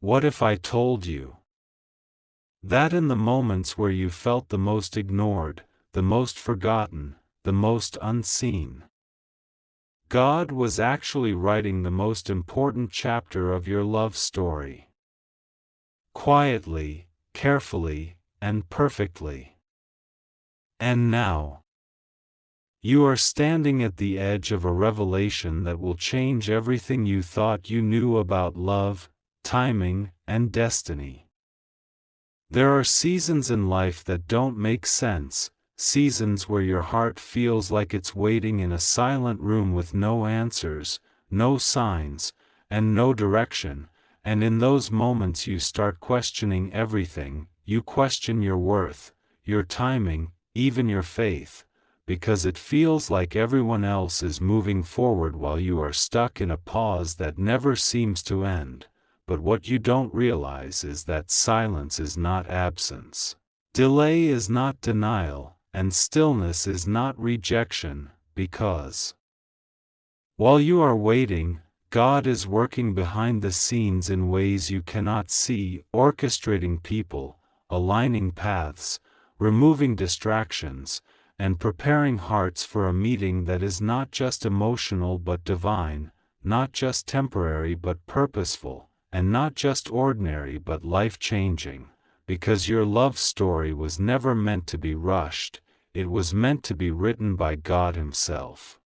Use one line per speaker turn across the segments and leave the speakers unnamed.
What if I told you that in the moments where you felt the most ignored, the most forgotten, the most unseen, God was actually writing the most important chapter of your love story? Quietly, carefully, and perfectly. And now, you are standing at the edge of a revelation that will change everything you thought you knew about love, timing, and destiny. There are seasons in life that don't make sense, seasons where your heart feels like it's waiting in a silent room with no answers, no signs, and no direction, and in those moments you start questioning everything. You question your worth, your timing, even your faith, because it feels like everyone else is moving forward while you are stuck in a pause that never seems to end. But what you don't realize is that silence is not absence. Delay is not denial, and stillness is not rejection, because while you are waiting, God is working behind the scenes in ways you cannot see, orchestrating people, aligning paths, removing distractions, and preparing hearts for a meeting that is not just emotional but divine, not just temporary but purposeful, and not just ordinary but life-changing, because your love story was never meant to be rushed, it was meant to be written by God Himself.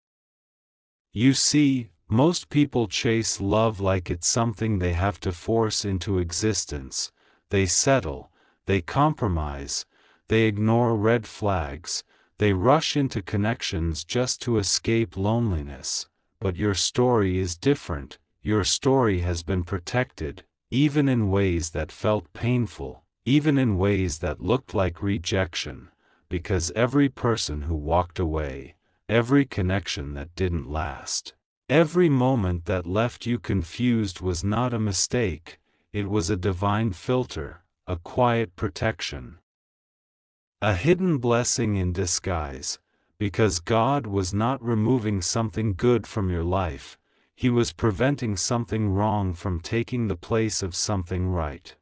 You see, most people chase love like it's something they have to force into existence. They settle, they compromise, they ignore red flags, they rush into connections just to escape loneliness. But your story is different. Your story has been protected, even in ways that felt painful, even in ways that looked like rejection, because every person who walked away, every connection that didn't last, every moment that left you confused was not a mistake, it was a divine filter, a quiet protection. A hidden blessing in disguise, because God was not removing something good from your life, He was preventing something wrong from taking the place of something right.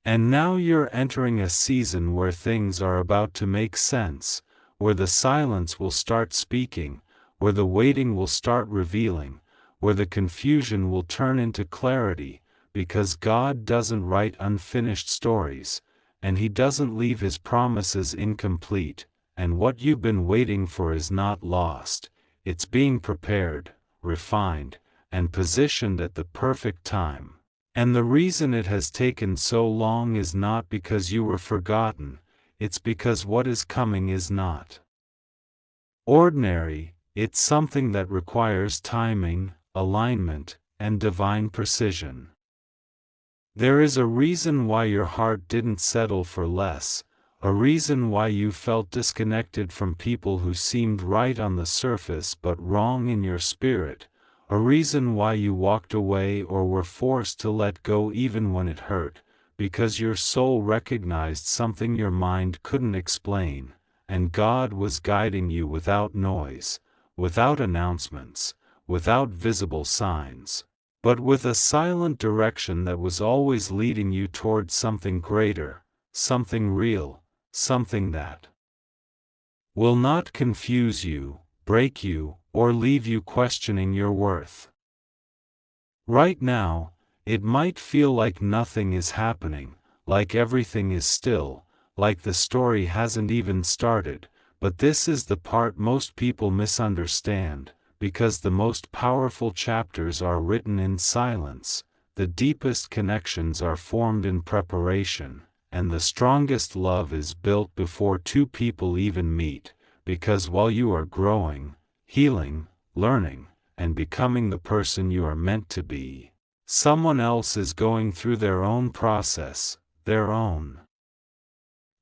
And now you're entering a season where things are about to make sense, where the silence will start speaking, where the waiting will start revealing, where the confusion will turn into clarity, because God doesn't write unfinished stories, and He doesn't leave His promises incomplete, and what you've been waiting for is not lost, it's being prepared, refined, and positioned at the perfect time. And the reason it has taken so long is not because you were forgotten, it's because what is coming is not ordinary, it's something that requires timing, alignment, and divine precision. There is a reason why your heart didn't settle for less, a reason why you felt disconnected from people who seemed right on the surface but wrong in your spirit, a reason why you walked away or were forced to let go even when it hurt, because your soul recognized something your mind couldn't explain, and God was guiding you without noise, without announcements, without visible signs, but with a silent direction that was always leading you toward something greater, something real, something that will not confuse you, break you, or leave you questioning your worth. Right now, it might feel like nothing is happening, like everything is still, like the story hasn't even started, but this is the part most people misunderstand, because the most powerful chapters are written in silence, the deepest connections are formed in preparation, and the strongest love is built before two people even meet, because while you are growing, healing, learning, and becoming the person you are meant to be, someone else is going through their own process, their own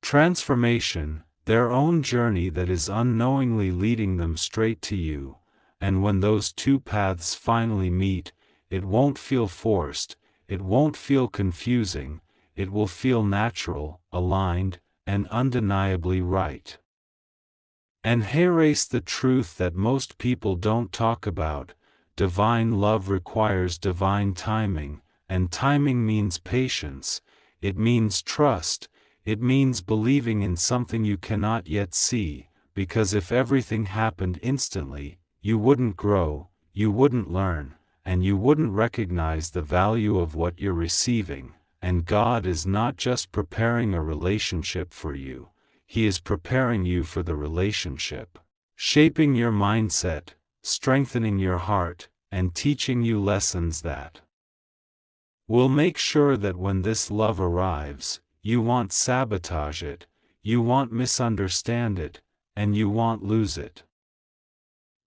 transformation, their own journey that is unknowingly leading them straight to you, and when those two paths finally meet, it won't feel forced, it won't feel confusing, it will feel natural, aligned, and undeniably right. And here's the truth that most people don't talk about: divine love requires divine timing, and timing means patience, it means trust, it means believing in something you cannot yet see, because if everything happened instantly, you wouldn't grow, you wouldn't learn, and you wouldn't recognize the value of what you're receiving. And God is not just preparing a relationship for you, He is preparing you for the relationship, shaping your mindset, strengthening your heart, and teaching you lessons that will make sure that when this love arrives, you won't sabotage it, you won't misunderstand it, and you won't lose it.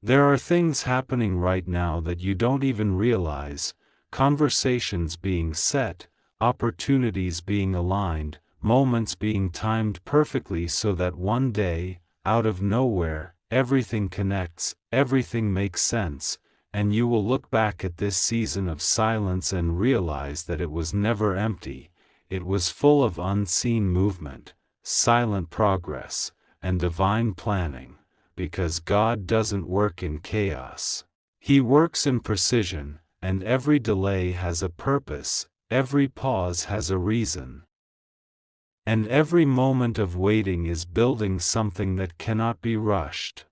There are things happening right now that you don't even realize, conversations being set, opportunities being aligned, moments being timed perfectly so that one day, out of nowhere, everything connects, everything makes sense, and you will look back at this season of silence and realize that it was never empty, it was full of unseen movement, silent progress, and divine planning, because God doesn't work in chaos. He works in precision, and every delay has a purpose. Every pause has a reason. And every moment of waiting is building something that cannot be rushed.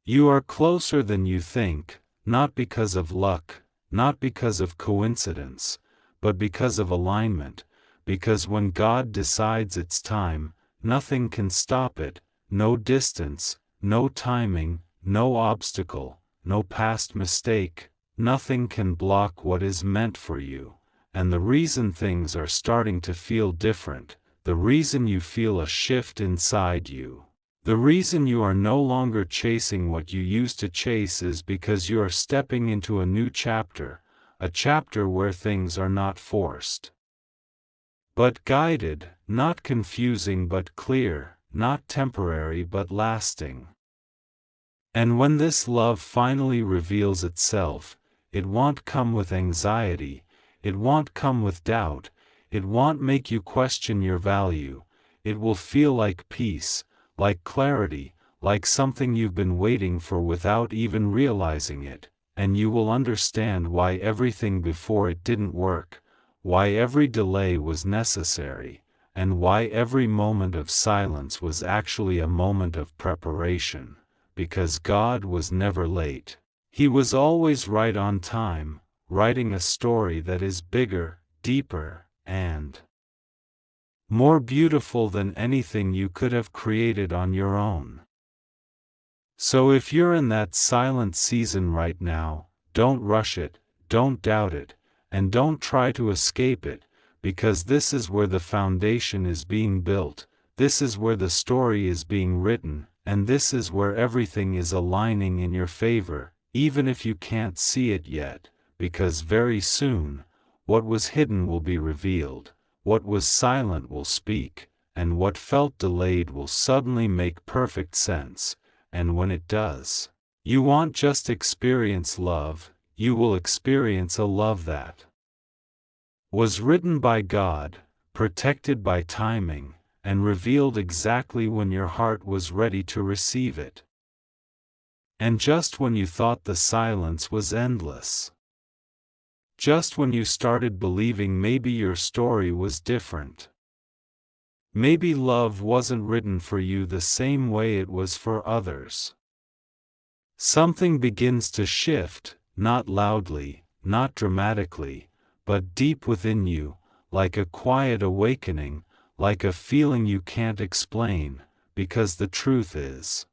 You are closer than you think, not because of luck, not because of coincidence, but because of alignment, because when God decides it's time, nothing can stop it, no distance, no timing, no obstacle, no past mistake, nothing can block what is meant for you. And the reason things are starting to feel different, the reason you feel a shift inside you, the reason you are no longer chasing what you used to chase is because you are stepping into a new chapter, a chapter where things are not forced, but guided, not confusing but clear, not temporary but lasting. And when this love finally reveals itself, it won't come with anxiety, it won't come with doubt, it won't make you question your value, it will feel like peace, like clarity, like something you've been waiting for without even realizing it, and you will understand why everything before it didn't work, why every delay was necessary, and why every moment of silence was actually a moment of preparation, because God was never late. He was always right on time, writing a story that is bigger, deeper, and more beautiful than anything you could have created on your own. So if you're in that silent season right now, don't rush it, don't doubt it, and don't try to escape it, because this is where the foundation is being built, this is where the story is being written, and this is where everything is aligning in your favor, even if you can't see it yet. Because very soon, what was hidden will be revealed, what was silent will speak, and what felt delayed will suddenly make perfect sense, and when it does, you won't just experience love, you will experience a love that was written by God, protected by timing, and revealed exactly when your heart was ready to receive it. And just when you thought the silence was endless. Just when you started believing maybe your story was different. Maybe love wasn't written for you the same way it was for others. Something begins to shift, not loudly, not dramatically, but deep within you, like a quiet awakening, like a feeling you can't explain, because the truth is,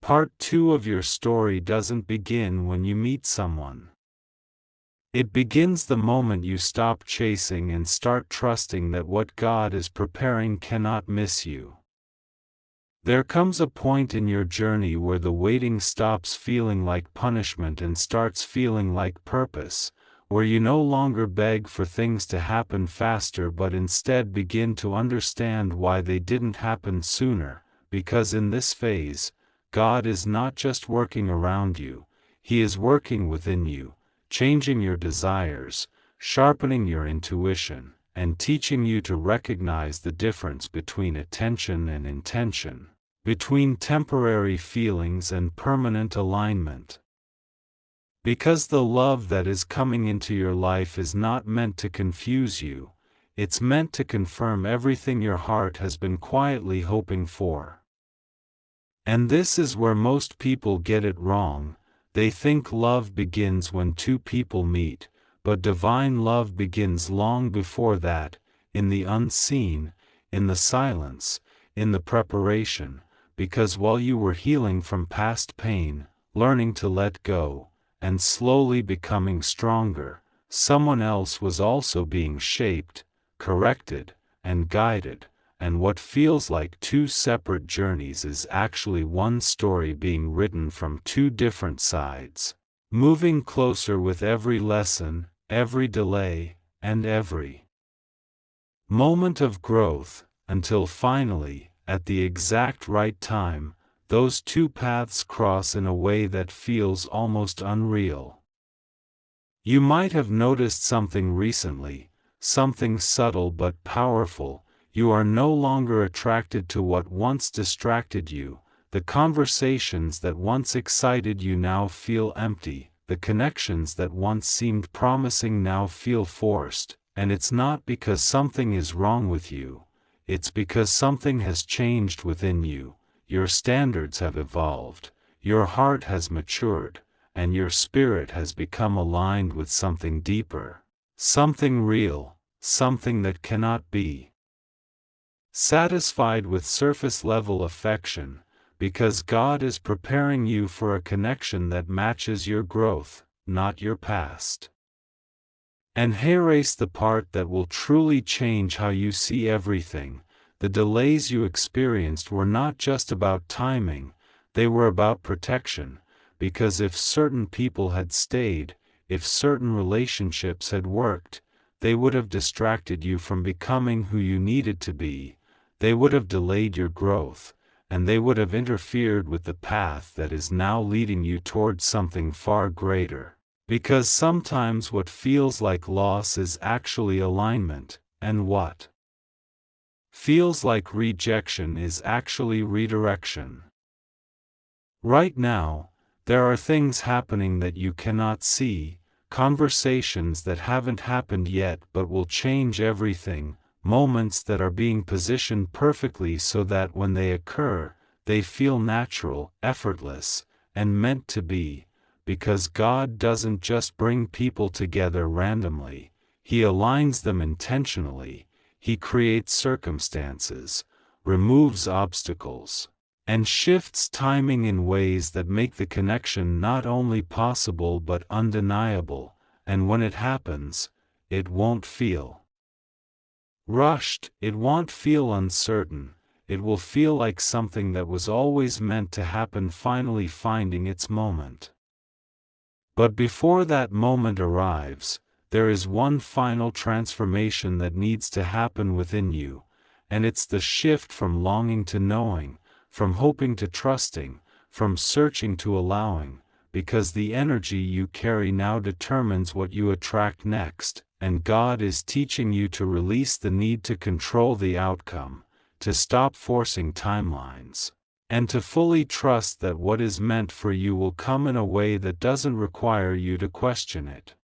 Part 2 of your story doesn't begin when you meet someone. It begins the moment you stop chasing and start trusting that what God is preparing cannot miss you. There comes a point in your journey where the waiting stops feeling like punishment and starts feeling like purpose, where you no longer beg for things to happen faster but instead begin to understand why they didn't happen sooner, because in this phase, God is not just working around you, He is working within you, changing your desires, sharpening your intuition, and teaching you to recognize the difference between attention and intention, between temporary feelings and permanent alignment. Because the love that is coming into your life is not meant to confuse you, it's meant to confirm everything your heart has been quietly hoping for. And this is where most people get it wrong. They think love begins when two people meet, but divine love begins long before that, in the unseen, in the silence, in the preparation, because while you were healing from past pain, learning to let go, and slowly becoming stronger, someone else was also being shaped, corrected, and guided, and what feels like two separate journeys is actually one story being written from two different sides, moving closer with every lesson, every delay, and every moment of growth, until finally, at the exact right time, those two paths cross in a way that feels almost unreal. You might have noticed something recently, something subtle but powerful. You are no longer attracted to what once distracted you. The conversations that once excited you now feel empty. The connections that once seemed promising now feel forced. And it's not because something is wrong with you. It's because something has changed within you. Your standards have evolved. Your heart has matured. And your spirit has become aligned with something deeper. Something real. Something that cannot be satisfied with surface-level affection, because God is preparing you for a connection that matches your growth, not your past. And here's the part that will truly change how you see everything. The delays you experienced were not just about timing, they were about protection, because if certain people had stayed, if certain relationships had worked, they would have distracted you from becoming who you needed to be. They would have delayed your growth, and they would have interfered with the path that is now leading you towards something far greater. Because sometimes what feels like loss is actually alignment, and what feels like rejection is actually redirection. Right now, there are things happening that you cannot see, conversations that haven't happened yet but will change everything. Moments that are being positioned perfectly so that when they occur, they feel natural, effortless, and meant to be, because God doesn't just bring people together randomly, He aligns them intentionally, He creates circumstances, removes obstacles, and shifts timing in ways that make the connection not only possible but undeniable, and when it happens, it won't feel rushed, it won't feel uncertain, it will feel like something that was always meant to happen finally finding its moment. But before that moment arrives, there is one final transformation that needs to happen within you, and it's the shift from longing to knowing, from hoping to trusting, from searching to allowing, because the energy you carry now determines what you attract next. And God is teaching you to release the need to control the outcome, to stop forcing timelines, and to fully trust that what is meant for you will come in a way that doesn't require you to question it.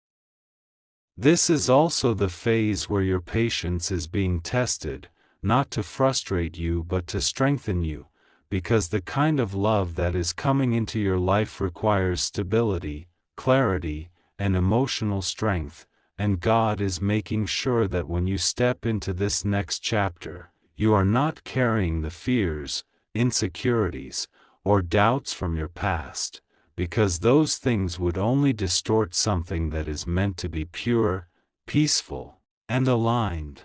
This is also the phase where your patience is being tested, not to frustrate you but to strengthen you, because the kind of love that is coming into your life requires stability, clarity, and emotional strength. And God is making sure that when you step into this next chapter, you are not carrying the fears, insecurities, or doubts from your past, because those things would only distort something that is meant to be pure, peaceful, and aligned.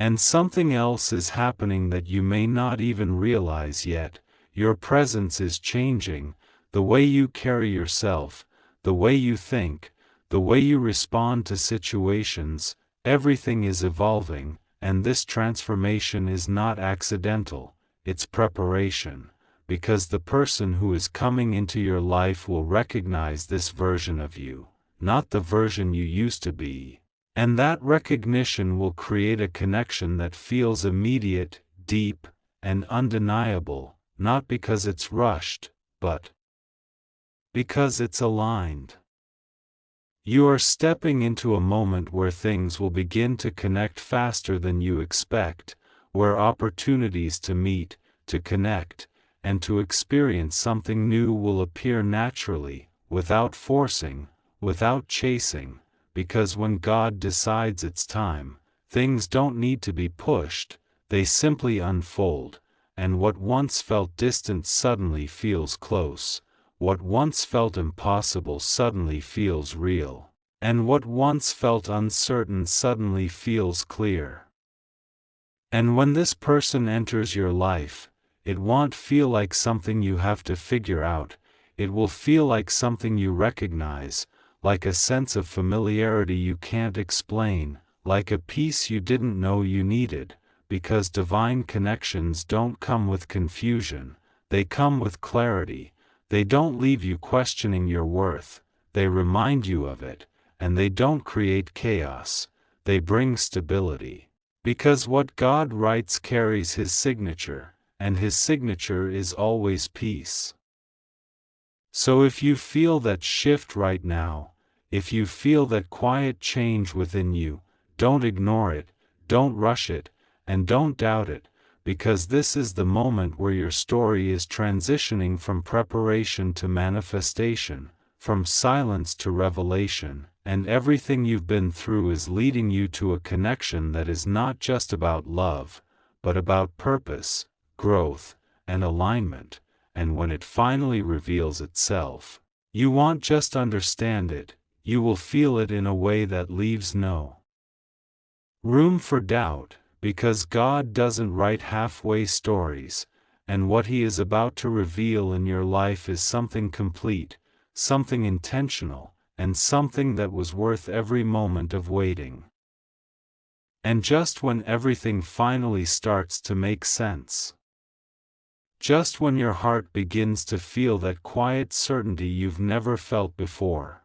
And something else is happening that you may not even realize yet. Your presence is changing, the way you carry yourself, the way you think, the way you respond to situations. Everything is evolving, and this transformation is not accidental, it's preparation, because the person who is coming into your life will recognize this version of you, not the version you used to be, and that recognition will create a connection that feels immediate, deep, and undeniable, not because it's rushed, but Because it's aligned. You are stepping into a moment where things will begin to connect faster than you expect, where opportunities to meet, to connect, and to experience something new will appear naturally, without forcing, without chasing, because when God decides it's time, things don't need to be pushed, they simply unfold, and what once felt distant suddenly feels close. What once felt impossible suddenly feels real, and what once felt uncertain suddenly feels clear. And when this person enters your life, it won't feel like something you have to figure out, it will feel like something you recognize, like a sense of familiarity you can't explain, like a peace you didn't know you needed, because divine connections don't come with confusion, they come with clarity. They don't leave you questioning your worth, they remind you of it, and they don't create chaos, they bring stability. Because what God writes carries His signature, and His signature is always peace. So if you feel that shift right now, if you feel that quiet change within you, don't ignore it, don't rush it, and don't doubt it. Because this is the moment where your story is transitioning from preparation to manifestation, from silence to revelation, and everything you've been through is leading you to a connection that is not just about love, but about purpose, growth, and alignment, and when it finally reveals itself, you won't just understand it, you will feel it in a way that leaves no room for doubt. Because God doesn't write halfway stories, and what He is about to reveal in your life is something complete, something intentional, and something that was worth every moment of waiting. And just when everything finally starts to make sense, just when your heart begins to feel that quiet certainty you've never felt before,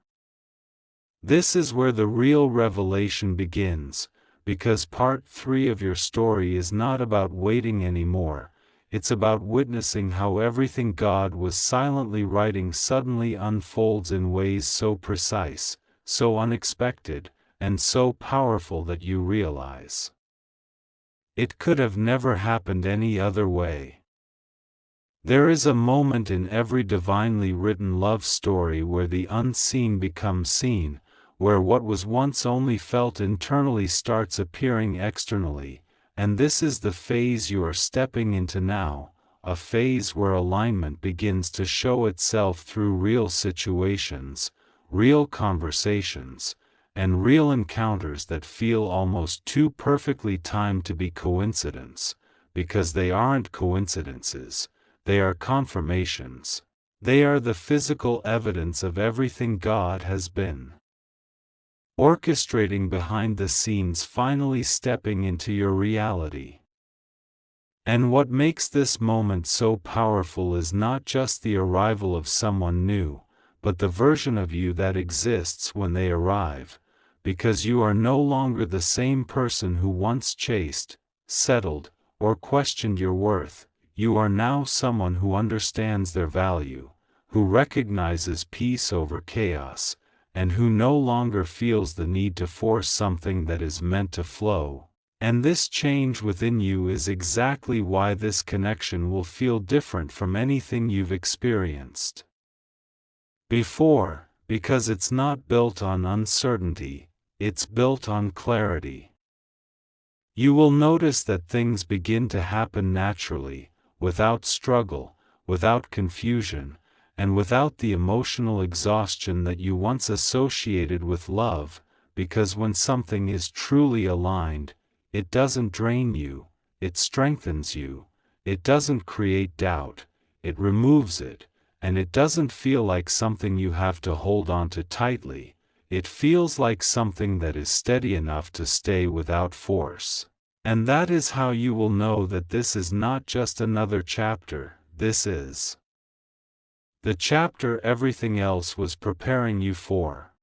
this is where the real revelation begins. Because part 3 of your story is not about waiting anymore, it's about witnessing how everything God was silently writing suddenly unfolds in ways so precise, so unexpected, and so powerful that you realize it could have never happened any other way. There is a moment in every divinely written love story where the unseen becomes seen, where what was once only felt internally starts appearing externally, and this is the phase you are stepping into now, a phase where alignment begins to show itself through real situations, real conversations, and real encounters that feel almost too perfectly timed to be coincidence, because they aren't coincidences, they are confirmations. They are the physical evidence of everything God has been orchestrating behind the scenes finally stepping into your reality. And what makes this moment so powerful is not just the arrival of someone new, but the version of you that exists when they arrive, because you are no longer the same person who once chased, settled, or questioned your worth. You are now someone who understands their value, who recognizes peace over chaos, and who no longer feels the need to force something that is meant to flow. And this change within you is exactly why this connection will feel different from anything you've experienced before, because it's not built on uncertainty, it's built on clarity. You will notice that things begin to happen naturally, without struggle, without confusion, and without the emotional exhaustion that you once associated with love, because when something is truly aligned, it doesn't drain you, it strengthens you, it doesn't create doubt, it removes it, and it doesn't feel like something you have to hold on to tightly, it feels like something that is steady enough to stay without force. And that is how you will know that this is not just another chapter, this is the chapter everything else was preparing you for.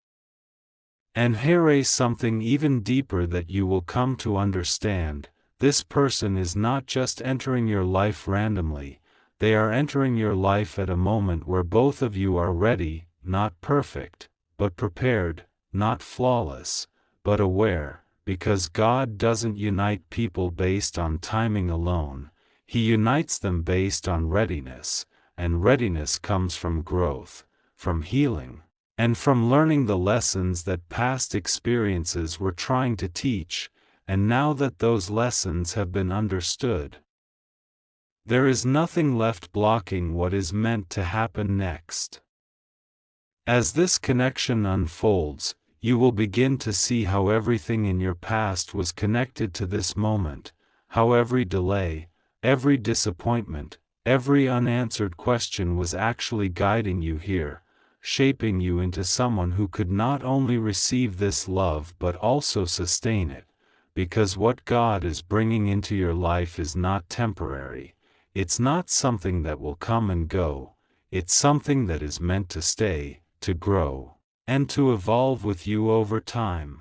And here is something even deeper that you will come to understand. This person is not just entering your life randomly, they are entering your life at a moment where both of you are ready, not perfect, but prepared, not flawless, but aware, because God doesn't unite people based on timing alone, He unites them based on readiness, and readiness comes from growth, from healing, and from learning the lessons that past experiences were trying to teach, and now that those lessons have been understood, there is nothing left blocking what is meant to happen next. As this connection unfolds, you will begin to see how everything in your past was connected to this moment, how every delay, every disappointment, every unanswered question was actually guiding you here, shaping you into someone who could not only receive this love but also sustain it, because what God is bringing into your life is not temporary, it's not something that will come and go, it's something that is meant to stay, to grow, and to evolve with you over time.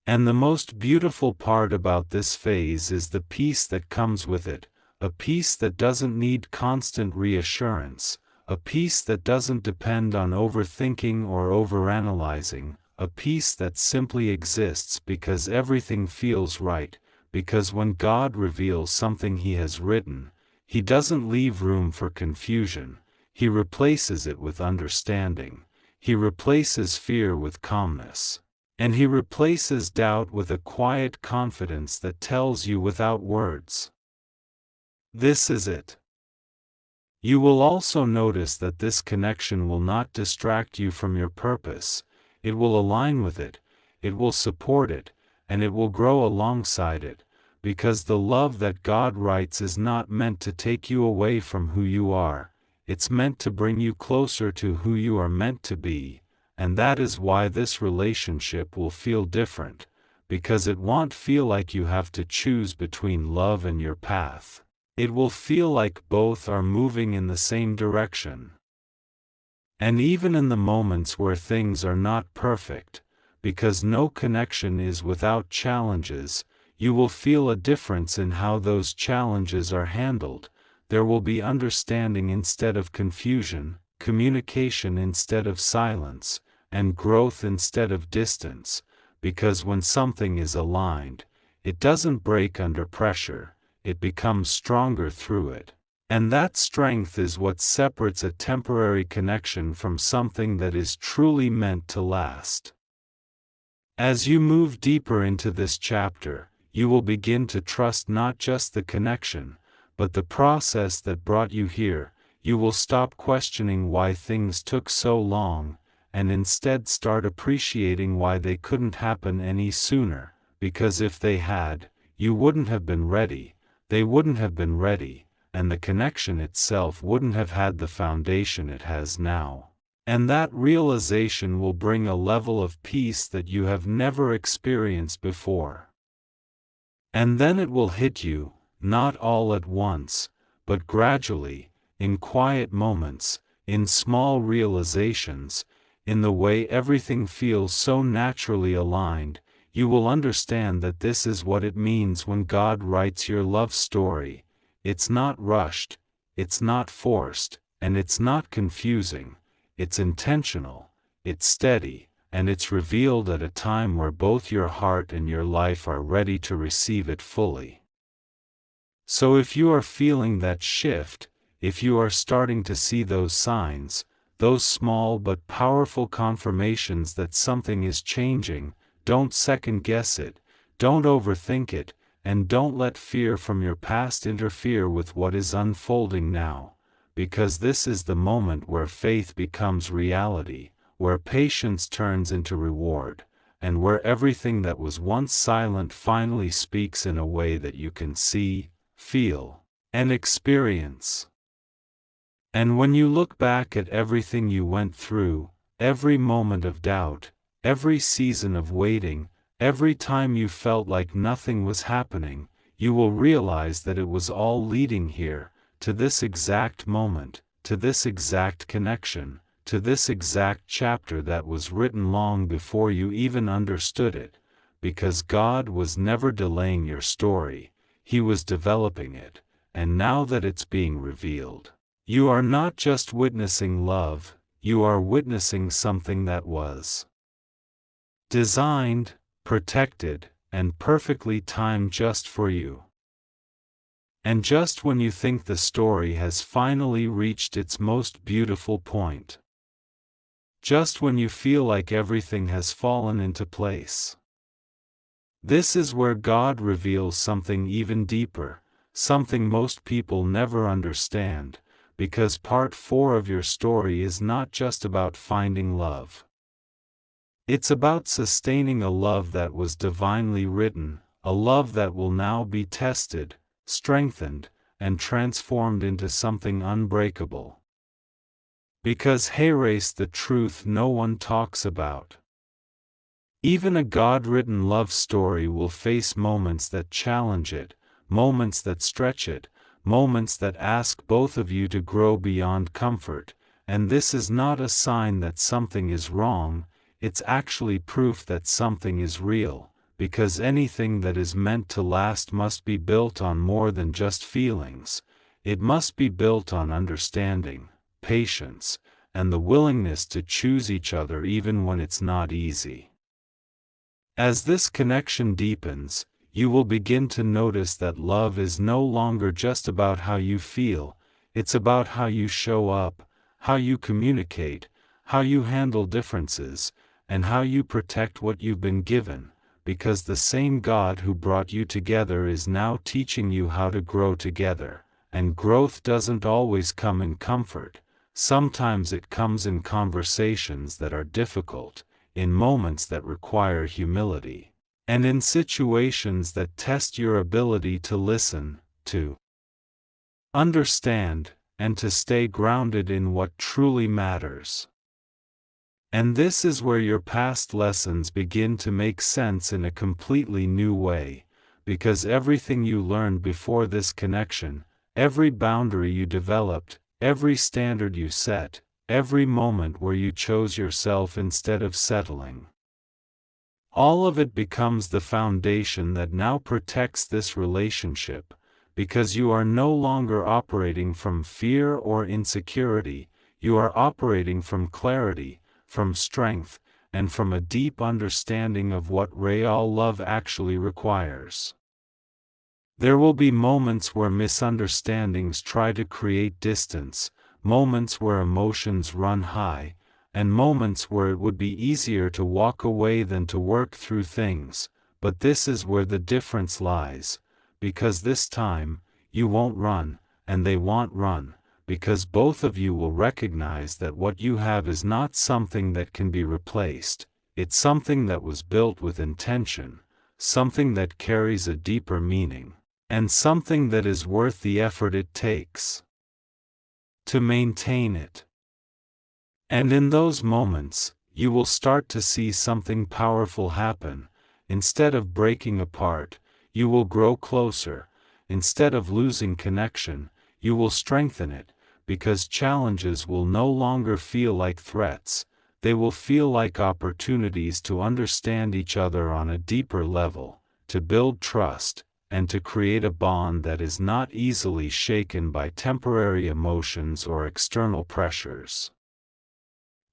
And the most beautiful part about this phase is the peace that comes with it, a peace that doesn't need constant reassurance, a peace that doesn't depend on overthinking or overanalyzing, a peace that simply exists because everything feels right, because when God reveals something He has written, He doesn't leave room for confusion, He replaces it with understanding, He replaces fear with calmness, and He replaces doubt with a quiet confidence that tells you without words, this is it. You will also notice that this connection will not distract you from your purpose, it will align with it, it will support it, and it will grow alongside it, because the love that God writes is not meant to take you away from who you are, it's meant to bring you closer to who you are meant to be, and that is why this relationship will feel different, because it won't feel like you have to choose between love and your path. It will feel like both are moving in the same direction. And even in the moments where things are not perfect, because no connection is without challenges, you will feel a difference in how those challenges are handled. There will be understanding instead of confusion, communication instead of silence, and growth instead of distance, because when something is aligned, it doesn't break under pressure, it becomes stronger through it. And that strength is what separates a temporary connection from something that is truly meant to last. As you move deeper into this chapter, you will begin to trust not just the connection, but the process that brought you here. You will stop questioning why things took so long, and instead start appreciating why they couldn't happen any sooner, because if they had, you wouldn't have been ready, they wouldn't have been ready, and the connection itself wouldn't have had the foundation it has now. And that realization will bring a level of peace that you have never experienced before. And then it will hit you, not all at once, but gradually, in quiet moments, in small realizations, in the way everything feels so naturally aligned. You will understand that this is what it means when God writes your love story. It's not rushed, it's not forced, and it's not confusing. It's intentional, it's steady, and it's revealed at a time where both your heart and your life are ready to receive it fully. So if you are feeling that shift, if you are starting to see those signs, those small but powerful confirmations that something is changing, don't second-guess it, don't overthink it, and don't let fear from your past interfere with what is unfolding now, because this is the moment where faith becomes reality, where patience turns into reward, and where everything that was once silent finally speaks in a way that you can see, feel, and experience. And when you look back at everything you went through, every moment of doubt, every season of waiting, every time you felt like nothing was happening, you will realize that it was all leading here, to this exact moment, to this exact connection, to this exact chapter that was written long before you even understood it, because God was never delaying your story, He was developing it, and now that it's being revealed, you are not just witnessing love, you are witnessing something that was designed, protected, and perfectly timed just for you. And just when you think the story has finally reached its most beautiful point, just when you feel like everything has fallen into place, this is where God reveals something even deeper, something most people never understand, because part 4 of your story is not just about finding love. It's about sustaining a love that was divinely written, a love that will now be tested, strengthened, and transformed into something unbreakable. Because here's the truth no one talks about. Even a God-written love story will face moments that challenge it, moments that stretch it, moments that ask both of you to grow beyond comfort, and this is not a sign that something is wrong, it's actually proof that something is real, because anything that is meant to last must be built on more than just feelings, it must be built on understanding, patience, and the willingness to choose each other even when it's not easy. As this connection deepens, you will begin to notice that love is no longer just about how you feel, it's about how you show up, how you communicate, how you handle differences, and how you protect what you've been given, because the same God who brought you together is now teaching you how to grow together, and growth doesn't always come in comfort, sometimes it comes in conversations that are difficult, in moments that require humility, and in situations that test your ability to listen, to understand, and to stay grounded in what truly matters. And this is where your past lessons begin to make sense in a completely new way, because everything you learned before this connection, every boundary you developed, every standard you set, every moment where you chose yourself instead of settling, all of it becomes the foundation that now protects this relationship, because you are no longer operating from fear or insecurity, you are operating from clarity, from strength, and from a deep understanding of what real love actually requires. There will be moments where misunderstandings try to create distance, moments where emotions run high, and moments where it would be easier to walk away than to work through things, but this is where the difference lies, because this time, you won't run, and they won't run, because both of you will recognize that what you have is not something that can be replaced, it's something that was built with intention, something that carries a deeper meaning, and something that is worth the effort it takes to maintain it. And in those moments, you will start to see something powerful happen. Instead of breaking apart, you will grow closer. Instead of losing connection, you will strengthen it, because challenges will no longer feel like threats, they will feel like opportunities to understand each other on a deeper level, to build trust, and to create a bond that is not easily shaken by temporary emotions or external pressures.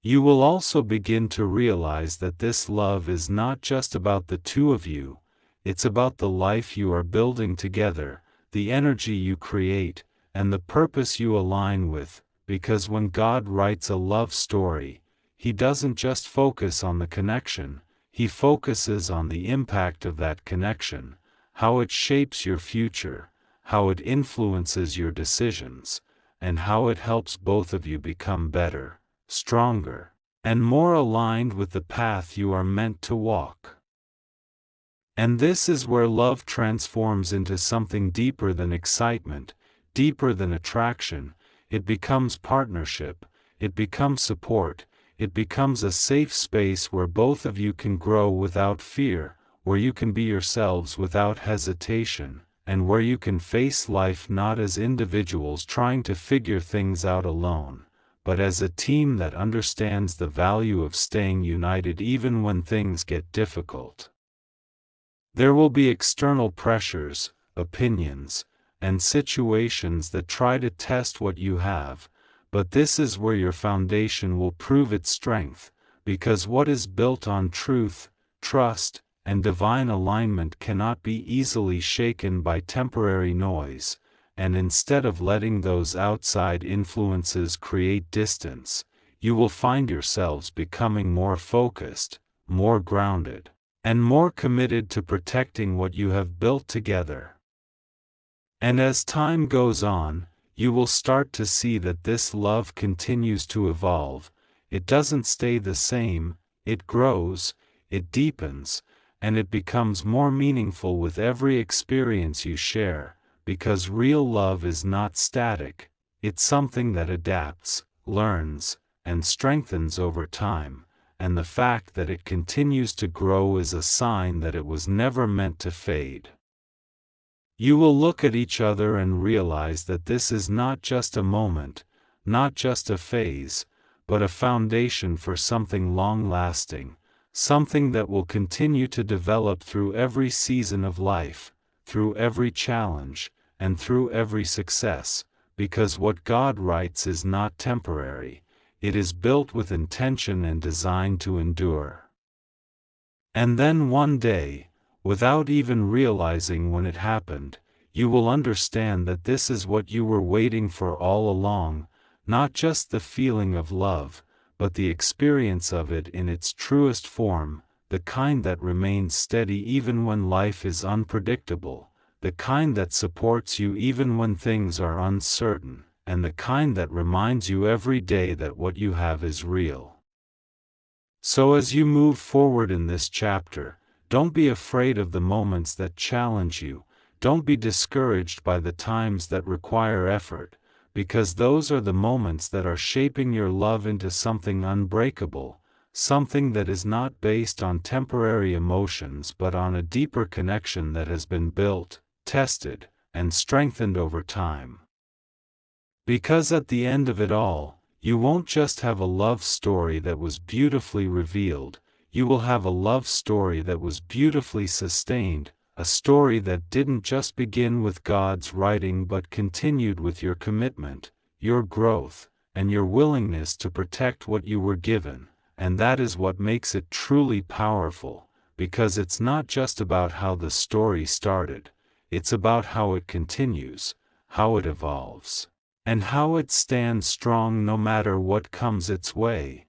You will also begin to realize that this love is not just about the two of you, it's about the life you are building together, the energy you create, and the purpose you align with, because when God writes a love story, He doesn't just focus on the connection, He focuses on the impact of that connection, how it shapes your future, how it influences your decisions, and how it helps both of you become better, stronger, and more aligned with the path you are meant to walk. And this is where love transforms into something deeper than excitement, deeper than attraction, it becomes partnership, it becomes support, it becomes a safe space where both of you can grow without fear, where you can be yourselves without hesitation, and where you can face life not as individuals trying to figure things out alone, but as a team that understands the value of staying united even when things get difficult. There will be external pressures, opinions, and situations that try to test what you have, but this is where your foundation will prove its strength, because what is built on truth, trust, and divine alignment cannot be easily shaken by temporary noise, and instead of letting those outside influences create distance, you will find yourselves becoming more focused, more grounded, and more committed to protecting what you have built together. And as time goes on, you will start to see that this love continues to evolve. It doesn't stay the same, it grows, it deepens, and it becomes more meaningful with every experience you share, because real love is not static, it's something that adapts, learns, and strengthens over time, and the fact that it continues to grow is a sign that it was never meant to fade. You will look at each other and realize that this is not just a moment, not just a phase, but a foundation for something long-lasting, something that will continue to develop through every season of life, through every challenge, and through every success, because what God writes is not temporary, it is built with intention and designed to endure. And then one day, without even realizing when it happened, you will understand that this is what you were waiting for all along, not just the feeling of love, but the experience of it in its truest form, the kind that remains steady even when life is unpredictable, the kind that supports you even when things are uncertain, and the kind that reminds you every day that what you have is real. So as you move forward in this chapter, don't be afraid of the moments that challenge you, don't be discouraged by the times that require effort, because those are the moments that are shaping your love into something unbreakable, something that is not based on temporary emotions but on a deeper connection that has been built, tested, and strengthened over time. Because at the end of it all, you won't just have a love story that was beautifully revealed, you will have a love story that was beautifully sustained, a story that didn't just begin with God's writing but continued with your commitment, your growth, and your willingness to protect what you were given, and that is what makes it truly powerful, because it's not just about how the story started, it's about how it continues, how it evolves, and how it stands strong no matter what comes its way.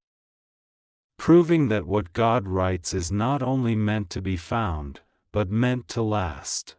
Proving that what God writes is not only meant to be found, but meant to last.